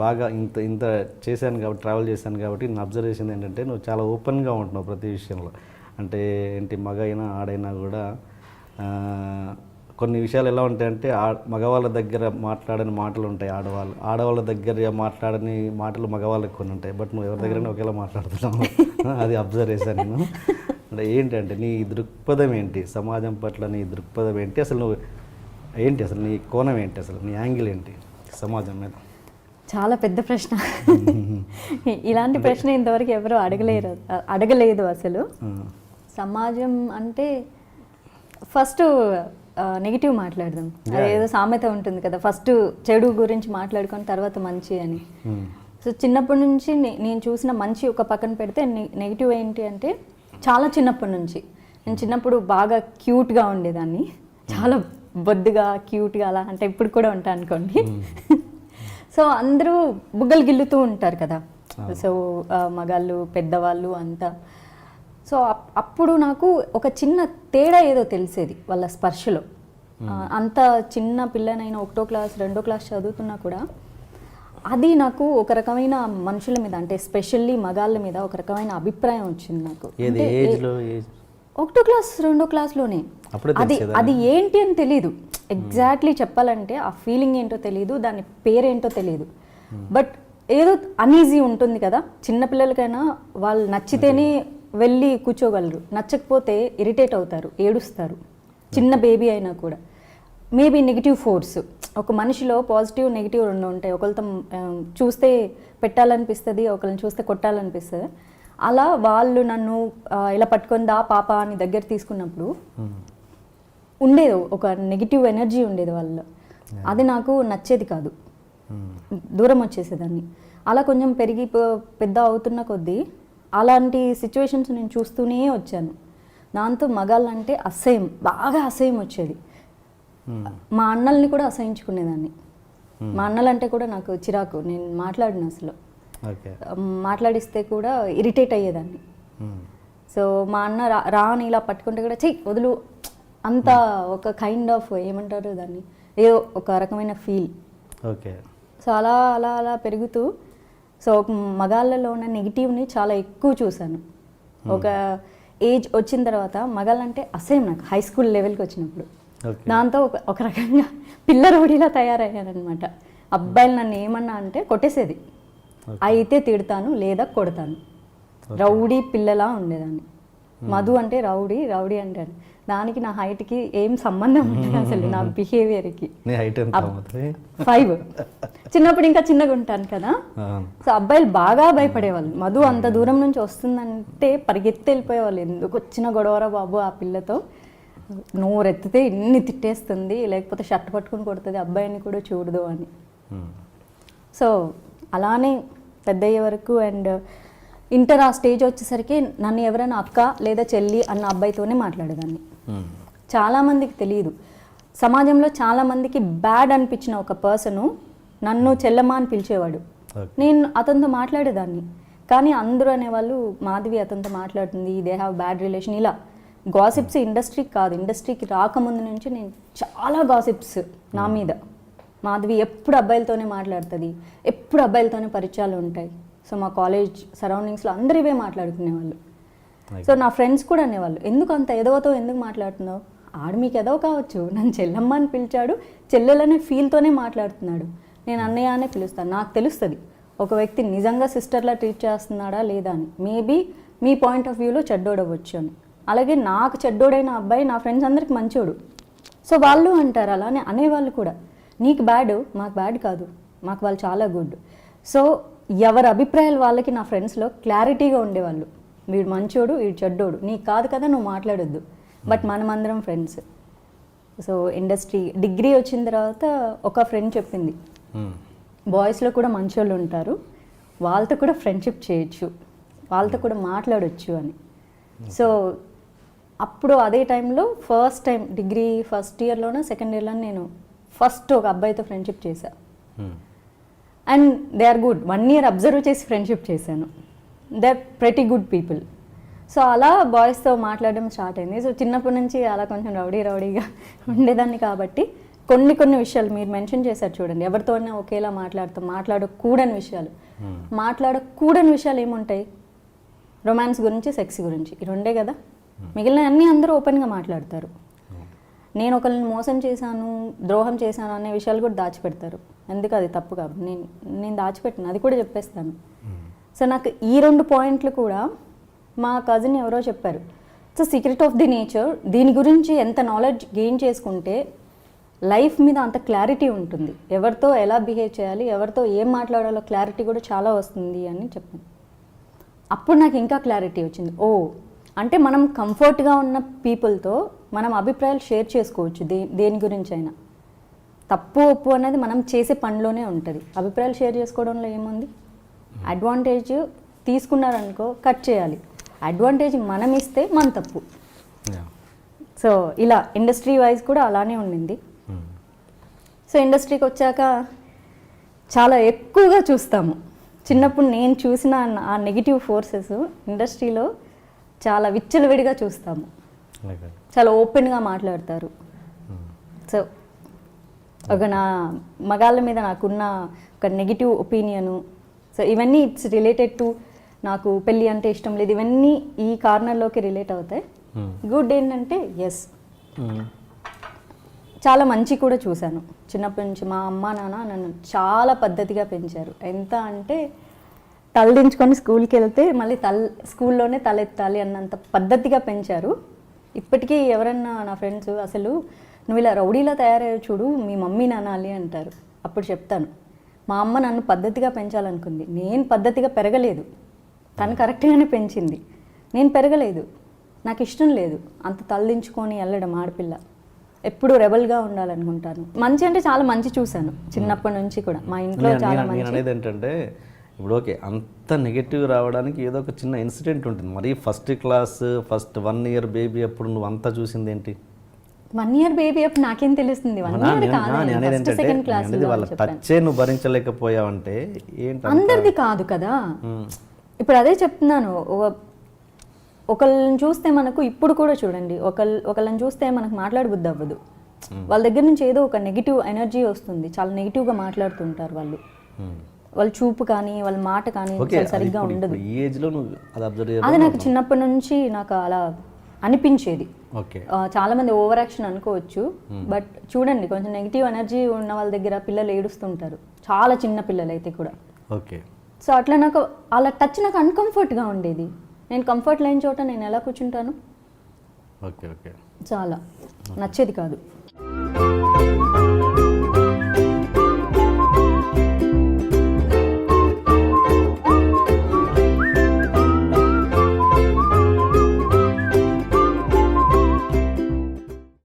బాగా ఇంత ఇంత చేశాను కాబట్టి, ట్రావెల్ చేశాను కాబట్టి నా అబ్జర్వేషన్ ఏంటంటే నువ్వు చాలా ఓపెన్గా ఉంటున్నావు ప్రతి విషయంలో. అంటే ఏంటి, మగ అయినా ఆడైనా కూడా కొన్ని విషయాలు ఎలా ఉంటాయంటే మగవాళ్ళ దగ్గర మాట్లాడని మాటలు ఉంటాయి, ఆడవాళ్ళ దగ్గర మాట్లాడని మాటలు మగవాళ్ళకి కొన్ని ఉంటాయి. బట్ నువ్వు ఎవరి దగ్గరైనా ఒకేలా మాట్లాడుతున్నావు. అది అబ్జర్వ్ చేశాను నేను. అంటే ఏంటంటే నీ దృక్పథం ఏంటి, సమాజం పట్ల నీ దృక్పథం ఏంటి, అసలు నువ్వు ఏంటి, అసలు నీ కోణం ఏంటి, అసలు నీ యాంగిల్ ఏంటి సమాజం మీద? చాలా పెద్ద ప్రశ్న. ఇలాంటి ప్రశ్న ఇంతవరకు ఎవరు అడగలేదు అసలు. సమాజం అంటే ఫస్ట్ నెగిటివ్ మాట్లాడదాం. ఏదో సామెత ఉంటుంది కదా, ఫస్ట్ చెడు గురించి మాట్లాడుకొని తర్వాత మంచి అని. సో చిన్నప్పటి నుంచి నేను చూసిన మంచి ఒక పక్కన పెడితే నెగిటివ్ ఏంటి అంటే, చాలా చిన్నప్పటి నుంచి నేను చిన్నప్పుడు బాగా క్యూట్గా ఉండేదాన్ని, చాలా బొద్దుగా క్యూట్గా అలా, అంటే ఇప్పుడు కూడా ఉంటా అనుకోండి. సో అందరూ బుగ్గలు గిల్లుతూ ఉంటారు కదా, సో మగాళ్ళు పెద్దవాళ్ళు అంతా. సో అప్పుడు నాకు ఒక చిన్న తేడా ఏదో తెలిసేది వాళ్ళ స్పర్శలో. అంత చిన్న పిల్లనైనా 1వ క్లాస్ 2వ క్లాస్ చదువుతున్నా కూడా అది నాకు ఒక రకమైన మనుషుల మీద, అంటే ఎస్పెషల్లీ మగాళ్ళ మీద ఒక రకమైన అభిప్రాయం వచ్చింది నాకు. 1వ క్లాస్ 2వ క్లాస్లోనే. అది ఏంటి అని తెలీదు, ఎగ్జాక్ట్లీ చెప్పాలంటే ఆ ఫీలింగ్ ఏంటో తెలియదు, దాని పేరేంటో తెలియదు. బట్ ఏదో అన్ఈజీ ఉంటుంది కదా చిన్నపిల్లలకైనా, వాళ్ళు నచ్చితేనే వెళ్ళి కూర్చోగలరు, నచ్చకపోతే ఇరిటేట్ అవుతారు, ఏడుస్తారు. చిన్న బేబీ అయినా కూడా మేబీ నెగిటివ్ ఫోర్స్ ఒక మనిషిలో పాజిటివ్ నెగిటివ్ 2 ఉంటాయి. ఒకరితో చూస్తే పెట్టాలనిపిస్తుంది, ఒకరిని చూస్తే కొట్టాలనిపిస్తుంది. అలా వాళ్ళు నన్ను ఇలా పట్టుకొని దా పాప అని దగ్గర తీసుకున్నప్పుడు ఉండేది ఒక నెగిటివ్ ఎనర్జీ ఉండేది వాళ్ళలో. అది నాకు నచ్చేది కాదు, దూరం వచ్చేసేదాన్ని. అలా కొంచెం పెరిగి పెద్ద అవుతున్న కొద్దీ అలాంటి సిచ్యువేషన్స్ నేను చూస్తూనే వచ్చాను. దాంతో మగాళ్ళంటే అసహ్యం, బాగా అసహ్యం వచ్చేది. మా అన్నల్ని కూడా అసహించుకునేదాన్ని. మా అన్నలంటే కూడా నాకు చిరాకు, నేను మాట్లాడిన అసలు మాట్లాడిస్తే కూడా ఇరిటేట్ అయ్యేదాన్ని. సో మా అన్న రాని ఇలా పట్టుకుంటే కూడా చెయ్యి వదులు, అంతా ఒక కైండ్ ఆఫ్ ఏమంటారు దాన్ని, ఏదో ఒక రకమైన ఫీల్. ఓకే. సో అలా అలా అలా పెరుగుతూ సో మగాళ్ళలో ఉన్న నెగిటివ్ని చాలా ఎక్కువ చూశాను. ఒక ఏజ్ వచ్చిన తర్వాత మగాళ్ళంటే అసహ్యం నాకు, హై స్కూల్ లెవెల్కి వచ్చినప్పుడు. దాంతో ఒక రకంగా పిల్ల రౌడీలా తయారయ్యానమాట. అబ్బాయిలు నన్ను ఏమన్నా అంటే కొట్టేసేది, అయితే తిడతాను లేదా కొడతాను. రౌడీ పిల్లలా ఉండేదాన్ని. మధు అంటే రౌడీ, రౌడీ అంటే దానికి నా హైట్కి ఏం సంబంధం ఉంటుంది అసలు, నా బిహేవియర్కి. 5 చిన్నప్పుడు ఇంకా చిన్నగా ఉంటాను కదా. సో అబ్బాయిలు బాగా భయపడేవాళ్ళు. మధు అంత దూరం నుంచి వస్తుందంటే పరిగెత్తి వెళ్ళిపోయేవాళ్ళు. ఎందుకు వచ్చిన గొడవరా బాబు ఆ పిల్లతో, నోరెత్తితే ఇన్ని తిట్టేస్తుంది, లేకపోతే షర్ట్ పట్టుకుని కొడుతుంది, అబ్బాయిని కూడా చూడదు అని. సో అలానే పెద్ద అయ్యే వరకు. అండ్ ఇంటర్ ఆ స్టేజ్ వచ్చేసరికి నన్ను ఎవరైనా అక్క లేదా చెల్లి అన్న అబ్బాయితోనే మాట్లాడేదాన్ని. చాలామందికి తెలియదు, సమాజంలో చాలామందికి బ్యాడ్ అనిపించిన ఒక పర్సను నన్ను చెల్లమ్మ అని పిలిచేవాడు. నేను అతనితో మాట్లాడేదాన్ని, కానీ అందరూ అనేవాళ్ళు మాధవి అతనితో మాట్లాడుతుంది, దే హ్యావ్ బ్యాడ్ రిలేషన్. ఇలా గాసిప్స్ ఇండస్ట్రీకి కాదు, ఇండస్ట్రీకి రాకముందు నుంచి నేను చాలా గాసిప్స్ నా మీద. మాధవి ఎప్పుడు అబ్బాయిలతోనే మాట్లాడుతుంది, ఎప్పుడు అబ్బాయిలతోనే పరిచయాలు ఉంటాయి. సో మా కాలేజ్ సరౌండింగ్స్లో అందరూ ఇవే మాట్లాడుకునేవాళ్ళు. సో నా ఫ్రెండ్స్ కూడా అనేవాళ్ళు, ఎందుకు అంత ఎదవతో ఎందుకు మాట్లాడుతున్నావు, ఆడు మీకు ఎదవ కావచ్చు, నన్ను చెల్లమ్మ అని పిలిచాడు, చెల్లెలనే ఫీల్తోనే మాట్లాడుతున్నాడు, నేను అన్నయ్య అనే పిలుస్తాను. నాకు తెలుస్తుంది ఒక వ్యక్తి నిజంగా సిస్టర్లా ట్రీట్ చేస్తున్నాడా లేదా అని. మేబీ మీ పాయింట్ ఆఫ్ వ్యూలో చెడ్డోడవచ్చు అని. అలాగే నాకు చెడ్డోడైన అబ్బాయి నా ఫ్రెండ్స్ అందరికి మంచోడు. సో వాళ్ళు అంటారు, అలానే అనేవాళ్ళు కూడా, నీకు బ్యాడ్, మాకు బ్యాడ్ కాదు, మాకు వాళ్ళు చాలా గుడ్. సో ఎవరి అభిప్రాయాలు వాళ్ళకి నా ఫ్రెండ్స్లో క్లారిటీగా ఉండేవాళ్ళు, వీడు మంచోడు వీడు చెడ్డోడు, నీకు కాదు కదా నువ్వు మాట్లాడొద్దు, బట్ మనమందరం ఫ్రెండ్స్. సో ఇండస్ట్రీ డిగ్రీ వచ్చిన తర్వాత ఒక ఫ్రెండ్ చెప్పింది, బాయ్స్లో కూడా మంచోళ్ళు ఉంటారు, వాళ్ళతో కూడా ఫ్రెండ్షిప్ చేయొచ్చు, వాళ్ళతో కూడా మాట్లాడొచ్చు అని. సో అప్పుడు అదే టైంలో ఫస్ట్ టైం డిగ్రీ ఫస్ట్ ఇయర్లోనో సెకండ్ ఇయర్లోనే నేను ఫస్ట్ ఒక అబ్బాయితో ఫ్రెండ్షిప్ చేశాను. And they are good. 1 year observe చేసి ఫ్రెండ్షిప్ చేశాను. They are pretty good people. So అలా బాయ్స్తో మాట్లాడడం స్టార్ట్ అయింది. సో చిన్నప్పటి నుంచి అలా కొంచెం రౌడీగా ఉండేదాన్ని కాబట్టి కొన్ని కొన్ని విషయాలు మీరు మెన్షన్ చేశారు చూడండి, ఎవరితోనే ఒకేలా మాట్లాడతాం, మాట్లాడకూడని విషయాలు. మాట్లాడకూడని విషయాలు ఏముంటాయి? రొమాన్స్ గురించి, సెక్స్ గురించి, ఈ రెండే కదా. మిగిలిన అన్నీ అందరూ ఓపెన్గా మాట్లాడతారు. నేను ఒకరిని మోసం చేశాను, ద్రోహం చేశాను అనే విషయాలు కూడా దాచిపెడతారు. ఎందుకు? అది తప్పు కాబట్టి నేను దాచిపెట్టిన అది కూడా చెప్పేస్తాను. సో నాకు ఈ 2 పాయింట్లు కూడా మా కజిన్ ఎవరో చెప్పారు. So secret of the nature, దీని గురించి ఎంత నాలెడ్జ్ గెయిన్ చేసుకుంటే లైఫ్ మీద అంత క్లారిటీ ఉంటుంది. ఎవరితో ఎలా బిహేవ్ చేయాలి, ఎవరితో ఏం మాట్లాడాలో క్లారిటీ కూడా చాలా వస్తుంది అని చెప్పాను. అప్పుడు నాకు ఇంకా క్లారిటీ వచ్చింది. ఓ అంటే మనం కంఫర్ట్గా ఉన్న పీపుల్తో మనం అభిప్రాయాలు షేర్ చేసుకోవచ్చు, దేని గురించి అయినా. తప్పు ఒప్పు అనేది మనం చేసే పనిలోనే ఉంటుంది. అభిప్రాయాలు షేర్ చేసుకోవడంలో ఏముంది? అడ్వాంటేజ్ తీసుకున్నారనుకో కట్ చేయాలి, అడ్వాంటేజ్ మనం ఇస్తే మన తప్పు. సో ఇలా ఇండస్ట్రీ వైజ్ కూడా అలానే ఉండింది. సో ఇండస్ట్రీకి వచ్చాక చాలా ఎక్కువగా చూస్తాము. చిన్నప్పుడు నేను చూసిన ఆ నెగిటివ్ ఫోర్సెస్ ఇండస్ట్రీలో చాలా విచ్చలవిడిగా చూస్తాము. చాలా ఓపెన్గా మాట్లాడతారు. సో ఒక నా మగాళ్ళ మీద నాకున్న ఒక నెగిటివ్ ఒపీనియను, సో ఇవన్నీ ఇట్స్ రిలేటెడ్ టు నాకు పెళ్ళి అంటే ఇష్టం లేదు, ఇవన్నీ ఈ కార్నర్లోకి రిలేట్ అవుతాయి. గుడ్ ఏంటంటే ఎస్, చాలా మంచి కూడా చూశాను. చిన్నప్పటి నుంచి మా అమ్మ నాన్న నన్ను చాలా పద్ధతిగా పెంచారు. ఎంత అంటే తలదించుకొని స్కూల్కి వెళ్తే మళ్ళీ స్కూల్లోనే తలెత్తాలి అన్నంత పద్ధతిగా పెంచారు. ఇప్పటికీ ఎవరన్నా నా ఫ్రెండ్స్ అసలు నువ్వు ఇలా రౌడీలా తయారయ్యావు చూడు, మీ మమ్మీని అనాలి అంటారు. అప్పుడు చెప్తాను, మా అమ్మ నన్ను పద్ధతిగా పెంచాలనుకుంది, నేను పద్ధతిగా పెరగలేదు, తను కరెక్ట్గానే పెంచింది, నేను పెరగలేదు, నాకు ఇష్టం లేదు అంత తలదించుకొని వెళ్ళడం. ఆడపిల్ల ఎప్పుడు రెబల్గా ఉండాలనుకుంటాను. మంచి అంటే చాలా మంచి చూశాను చిన్నప్పటి నుంచి కూడా. మా ఇంట్లో చాలా మంచి. నేను అనేది ఏంటంటే ఇప్పుడు ఓకే, అంత నెగిటివ్ రావడానికి ఏదో ఒక చిన్న ఇన్సిడెంట్ ఉంటుంది. మరి first class, first 1 year baby అప్పుడు నువ్వు అంతా చూసింది ఏంటి? 1 year బేబీ అప్పుడు నాకేం తెలుస్తుంది? 1 year కాదు, సెకండ్ క్లాస్. వాళ్ళ టచ్చే నువ్వు భరించలేకపోయావంటే ఏంటి? అందరిది కాదు కదా. ఇప్పుడు అదే చెప్తున్నాను, ఒకళ్ళని చూస్తే మనకు ఇప్పుడు కూడా చూడండి, ఒకళ్ళని చూస్తే మనకు మాట్లాడబుద్ధి అవ్వదు. వాళ్ళ దగ్గర నుంచి ఏదో ఒక నెగిటివ్ ఎనర్జీ వస్తుంది, చాలా నెగిటివ్గా మాట్లాడుతుంటారు వాళ్ళు. వాళ్ళ చూపు కానీ వాళ్ళ మాట కానీ సరిగ్గా ఉండదు. అది నాకు చిన్నప్పటి నుంచి నాకు అలా అనిపించేది. చాలా మంది ఓవర్ యాక్షన్ అనుకోవచ్చు, బట్ చూడండి కొంచెం నెగిటివ్ ఎనర్జీ ఉన్న వాళ్ళ దగ్గర పిల్లలు ఏడుస్తుంటారు, చాలా చిన్న పిల్లలు అయితే కూడా. సో అట్లా నాకు అలా టచ్ నాకు అన్కంఫర్ట్గా ఉండేది. నేను కంఫర్ట్ లేని చోట నేను ఎలా కూర్చుంటాను? చాలా నచ్చేది కాదు.